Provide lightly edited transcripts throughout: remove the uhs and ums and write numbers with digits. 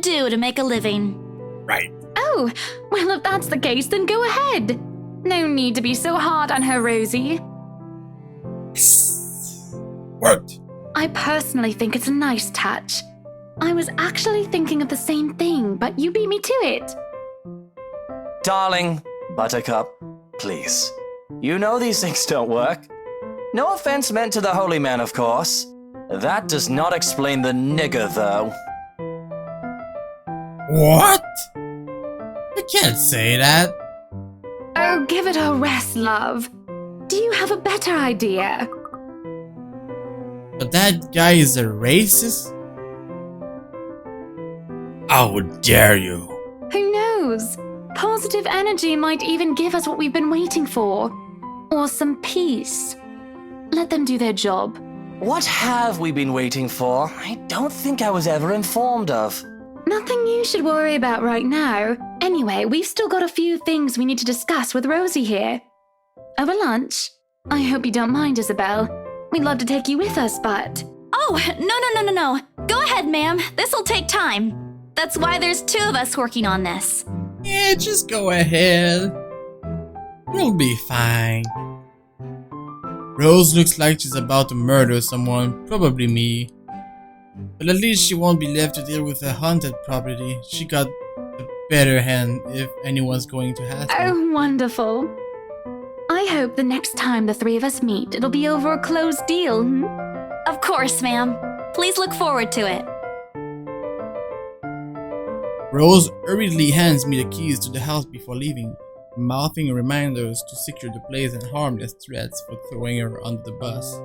gonna do to make a living? Right. Oh, well, if that's the case, then go ahead. No need to be so hard on her, Rosie. Worked. I personally think it's a nice touch. I was actually thinking of the same thing, but you beat me to it. Darling, Buttercup, please. You know these things don't work. No offense meant to the holy man, of course. That does not explain the nigger, though. What? I can't say that. Oh, give it a rest, love. Do you have a better idea? But that guy is a racist? How dare you? Who knows? Positive energy might even give us what we've been waiting for. Or some peace. Let them do their job. What have we been waiting for? I don't think I was ever informed of. Nothing you should worry about right now. Anyway, we've still got a few things we need to discuss with Rosie here. Over lunch? I hope you don't mind, Isabel. We'd love to take you with us, but... Oh, no. Go ahead, ma'am. This'll take time. That's why there's 2 of us working on this. Yeah, just go ahead. You'll be fine. Rose looks like she's about to murder someone, probably me. But at least she won't be left to deal with a haunted property. She got the better hand if anyone's going to have her. Oh, wonderful. I hope the next time the 3 of us meet, it'll be over a closed deal, hmm? Of course, ma'am. Please look forward to it. Rose hurriedly hands me the keys to the house before leaving, mouthing reminders to secure the place and harmless threats for throwing her under the bus.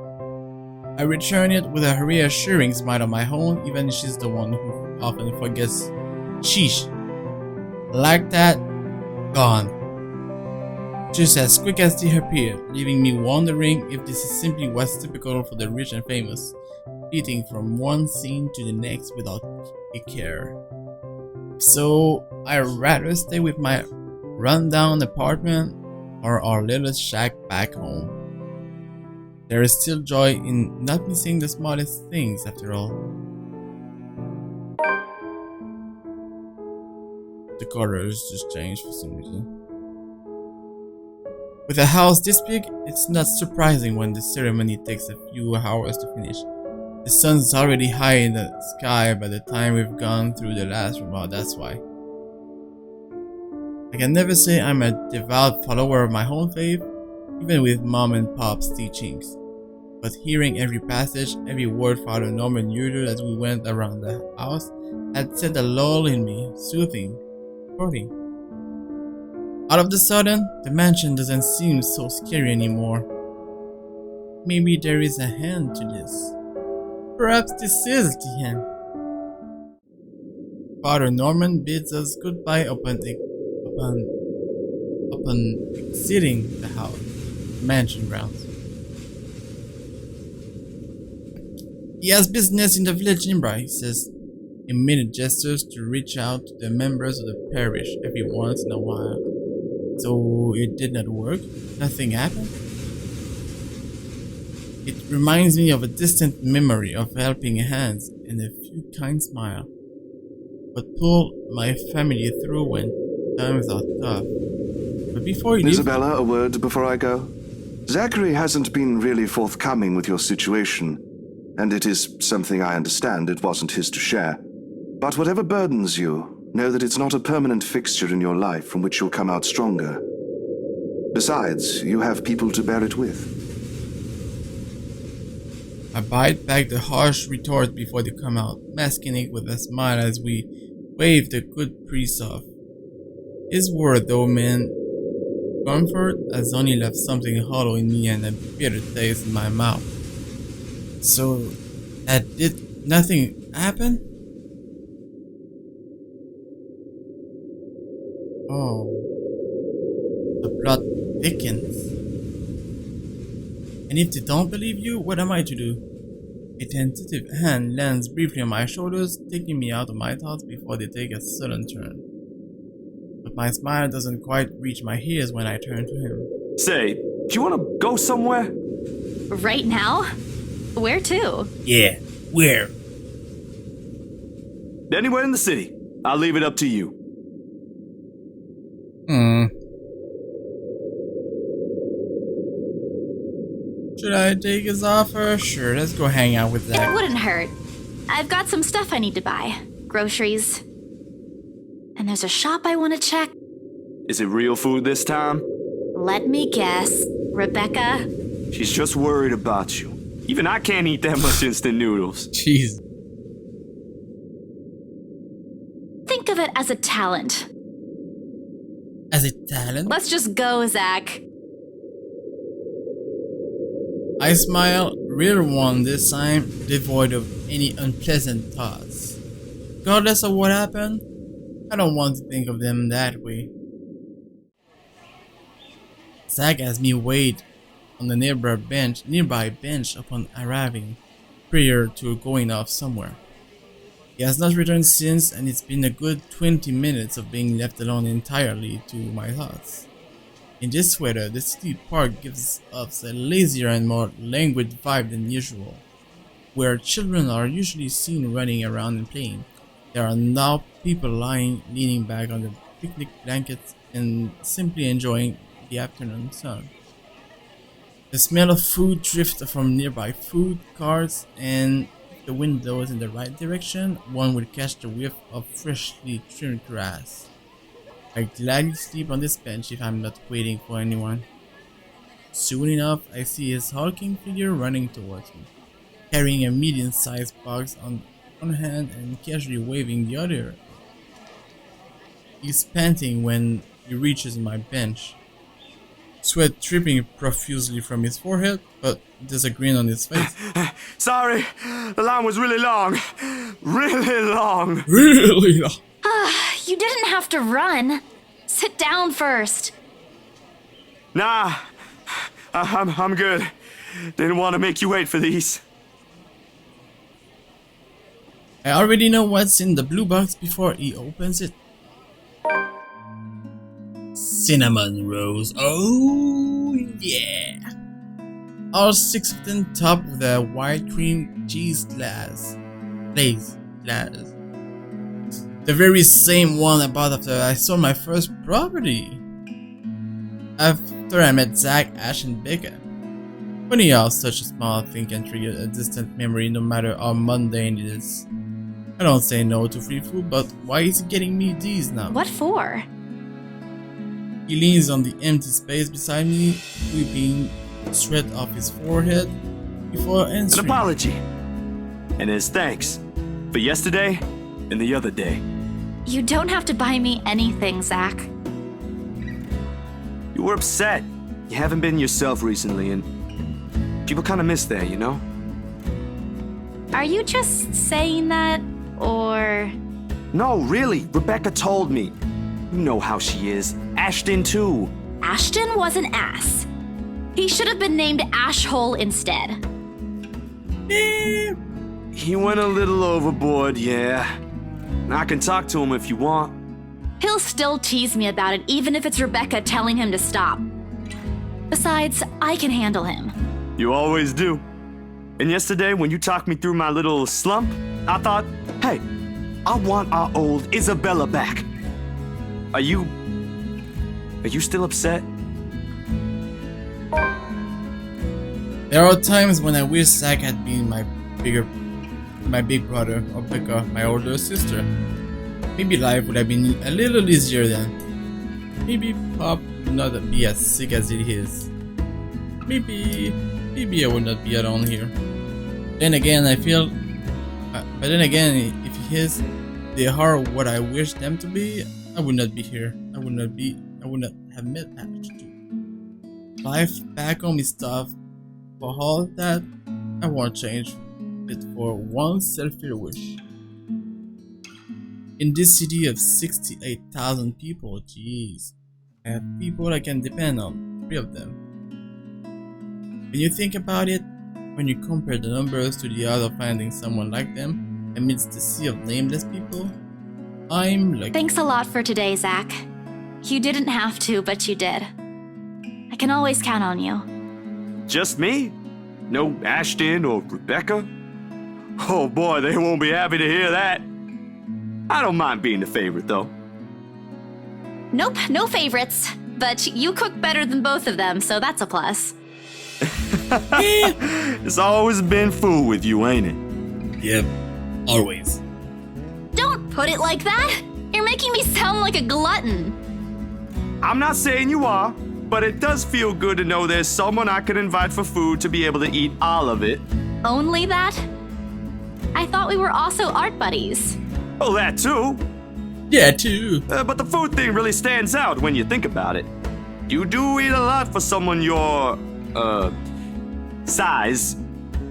I return it with a reassuring smile on my own, even if she's the one who often forgets. Sheesh. Like that, gone. Just as quick as they appeared, leaving me wondering if this is simply what's typical for the rich and famous, eating from one scene to the next without a care. So, I'd rather stay with my rundown apartment or our little shack back home. There is still joy in not missing the smallest things after all. The colors just changed for some reason. With a house this big, it's not surprising when the ceremony takes a few hours to finish. The sun's already high in the sky by the time we've gone through the last room. Oh, that's why. I can never say I'm a devout follower of my own faith, even with mom and pop's teachings. But hearing every passage, every word Father Norman uttered as we went around the house had set a lull in me, soothing, comforting. All of a sudden, the mansion doesn't seem so scary anymore. Maybe there is a hand to this. Perhaps this is the end. Father Norman bids us goodbye upon exiting the house, mansion grounds. He has business in the village Imbra, he says, in minute gestures to reach out to the members of the parish every once in a while. So it did not work? Nothing happened? It reminds me of a distant memory of helping hands and a few kind smiles. But pulled my family through when times are tough. But before you leave... Isabella, a word before I go? Zachary hasn't been really forthcoming with your situation, and it is something I understand it wasn't his to share. But whatever burdens you, know that it's not a permanent fixture in your life from which you'll come out stronger. Besides, you have people to bear it with. I bite back the harsh retort before they come out, masking it with a smile as we wave the good priest off. His word, though, meant comfort has only left something hollow in me and a bitter taste in my mouth. So, that did nothing happen? Oh. The plot thickens. And if they don't believe you, what am I to do? A tentative hand lands briefly on my shoulders, taking me out of my thoughts before they take a sudden turn. But my smile doesn't quite reach my ears when I turn to him. Say, do you want to go somewhere? Right now? Where to? Yeah, where? Anywhere in the city. I'll leave it up to you. Should I take his offer? Sure, let's go hang out with It Zach. wouldn't hurt. I've got some stuff I need to buy. Groceries. And there's a shop I want to check. Is it real food this time? Let me guess. Rebecca? She's just worried about you. Even I can't eat that much instant noodles. Jeez. Think of it as a talent. As a talent? Let's just go, Zach. I smile, real one this time, devoid of any unpleasant thoughts. Regardless of what happened, I don't want to think of them that way. Zach has me wait on the nearby bench upon arriving, prior to going off somewhere. He has not returned since, and it's been a good 20 minutes of being left alone entirely to my thoughts. In this weather, the city park gives us a lazier and more languid vibe than usual. Where children are usually seen running around and playing, there are now people leaning back on the picnic blankets and simply enjoying the afternoon sun. The smell of food drifts from nearby food carts, and if the wind blows in the right direction, one will catch the whiff of freshly trimmed grass. I gladly sleep on this bench if I'm not waiting for anyone. Soon enough, I see his hulking figure running towards me, carrying a medium-sized box on one hand and casually waving the other. He's panting when he reaches my bench, sweat dripping profusely from his forehead, but there's a grin on his face. Sorry, the line was really long. Really long. Really? You didn't have to run. Sit down first. Nah, I'm good. Didn't want to make you wait for these. I already know what's in the blue box before he opens it. Cinnamon rolls. Oh yeah! All 6 of them topped with a white cream cheese glaze. The very same one I bought after I sold my first property. After I met Zach, Ash, and Becca. Funny how such a small thing can trigger a distant memory no matter how mundane it is. I don't say no to free food, but why is he getting me these now? What for? He leans on the empty space beside me, wiping sweat off his forehead before An answering. apology. And his thanks for yesterday and the other day. You don't have to buy me anything, Zach. You were upset. You haven't been yourself recently, and people kind of miss that, you know? Are you just saying that, or... No, really. Rebecca told me. You know how she is. Ashton, too. Ashton was an ass. He should have been named Ashhole instead. He went a little overboard, yeah. I can talk to him if you want. He'll still tease me about it, even if it's Rebecca telling him to stop. Besides, I can handle him. You always do. And yesterday, when you talked me through my little slump, I thought, hey, I want our old Isabella back. Are you still upset? There are times when I wish Zach had been my big brother, or Becca, my older sister. Maybe life would have been a little easier then. Maybe Pop would not be as sick as it is. Maybe I would not be alone here. Then again, if they are what I wish them to be, I would not be here. I would not have met Ash too. Life back home is tough. For all that, I won't change it for one selfish wish. In this city of 68,000 people, jeez, I have people I can depend on, 3 of them. When you think about it, when you compare the numbers to the odds of finding someone like them amidst the sea of nameless people, I'm lucky. Thanks a lot for today, Zach. You didn't have to, but you did. I can always count on you. Just me? No Ashton or Rebecca? Oh boy, they won't be happy to hear that. I don't mind being the favorite, though. Nope, no favorites. But you cook better than both of them, so that's a plus. It's always been food with you, ain't it? Yep, always. Don't put it like that! You're making me sound like a glutton. I'm not saying you are, but it does feel good to know there's someone I can invite for food to be able to eat all of it. Only that? I thought we were also art buddies. Oh, that too. Yeah, too. But the food thing really stands out when you think about it. You do eat a lot for someone your, size.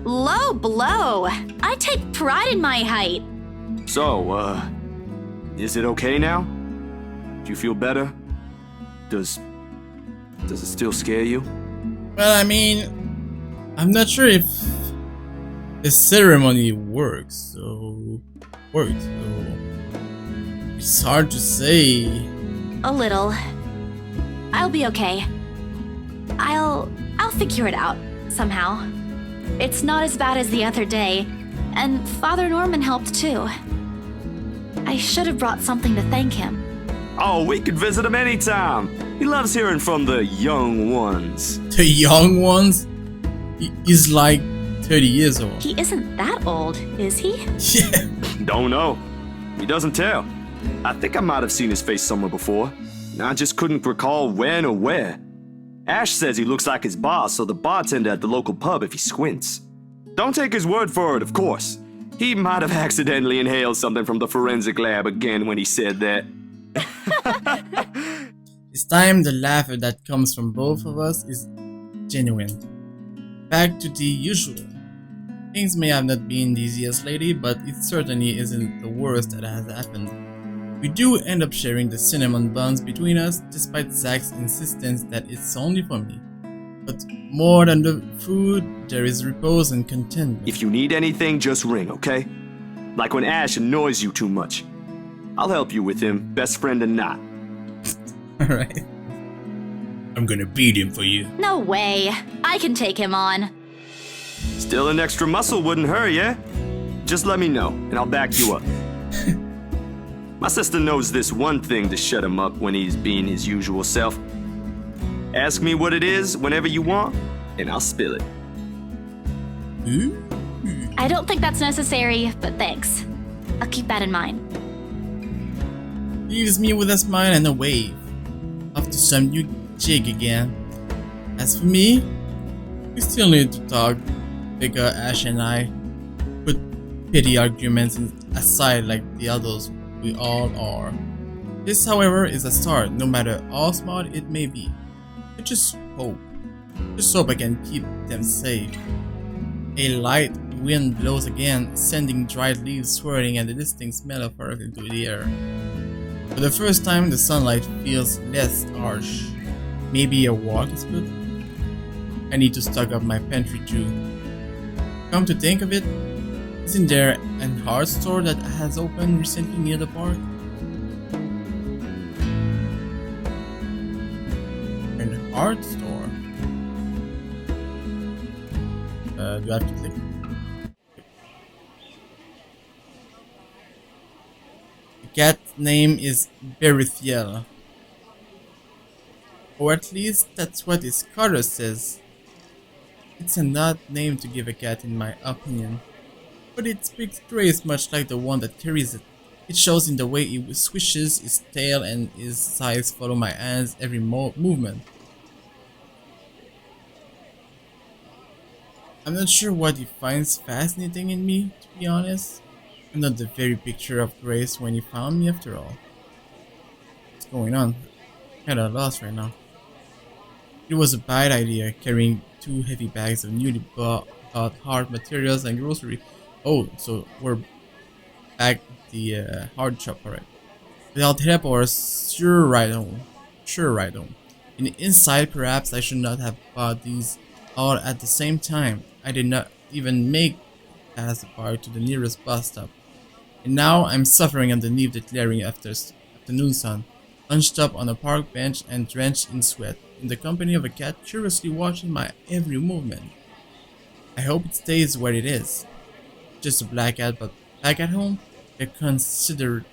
Low blow. I take pride in my height. So, is it okay now? Do you feel better? Does it still scare you? Well, I mean, I'm not sure if the ceremony works, so it's hard to say. A little. I'll be okay. I'll figure it out somehow. It's not as bad as the other day, and Father Norman helped too. I should have brought something to thank him. Oh, we could visit him anytime. He loves hearing from the young ones. The young ones? He's like 30 years old. He isn't that old, is he? Yeah. Don't know. He doesn't tell. I think I might have seen his face somewhere before. I just couldn't recall when or where. Ash says he looks like his boss, so the bartender at the local pub if he squints. Don't take his word for it, of course. He might have accidentally inhaled something from the forensic lab again when he said that. This time, the laughter that comes from both of us is genuine. Back to the usual. Things may have not been the easiest lately, but it certainly isn't the worst that has happened. We do end up sharing the cinnamon buns between us, despite Zach's insistence that it's only for me. But more than the food, there is repose and contentment. If you need anything, just ring, okay? Like when Ash annoys you too much. I'll help you with him, best friend or not. Alright. I'm gonna beat him for you. No way. I can take him on. Still an extra muscle wouldn't hurt, yeah? Just let me know, and I'll back you up. My sister knows this one thing to shut him up when he's being his usual self. Ask me what it is whenever you want, and I'll spill it. Ooh. I don't think that's necessary, but thanks. I'll keep that in mind. Leaves me with a smile and a wave. Off to some new jig again. As for me, we still need to talk. Becca, Ash, and I put petty arguments aside like the others we all are. This, however, is a start, no matter how small it may be. I just hope I can keep them safe. A light wind blows again, sending dried leaves swirling and the distinct smell of earth into the air. For the first time, the sunlight feels less harsh. Maybe a walk is good? I need to stock up my pantry too. Come to think of it, isn't there an art store that has opened recently near the park? An art store? Do I have to click? The cat's name is Berithiel. Or at least that's what his cutter says. It's an odd name to give a cat in my opinion, but it speaks grace much like the one that carries it. It shows in the way he swishes his tail and his eyes follow my hands every movement. I'm not sure what he finds fascinating in me, to be honest. I'm not the very picture of grace when he found me after all. What's going on? Kinda lost right now. It was a bad idea carrying 2 heavy bags of newly bought hard materials and grocery. Oh, so we're back at the hard shop, alright. Without help or sure ride home. In the inside, perhaps I should not have bought these all at the same time. I did not even make past the park to the nearest bus stop. And now I'm suffering underneath the glaring afternoon sun, hunched up on a park bench and drenched in sweat, in the company of a cat curiously watching my every movement. I hope it stays where it is. Just a black cat, but back at home, a considered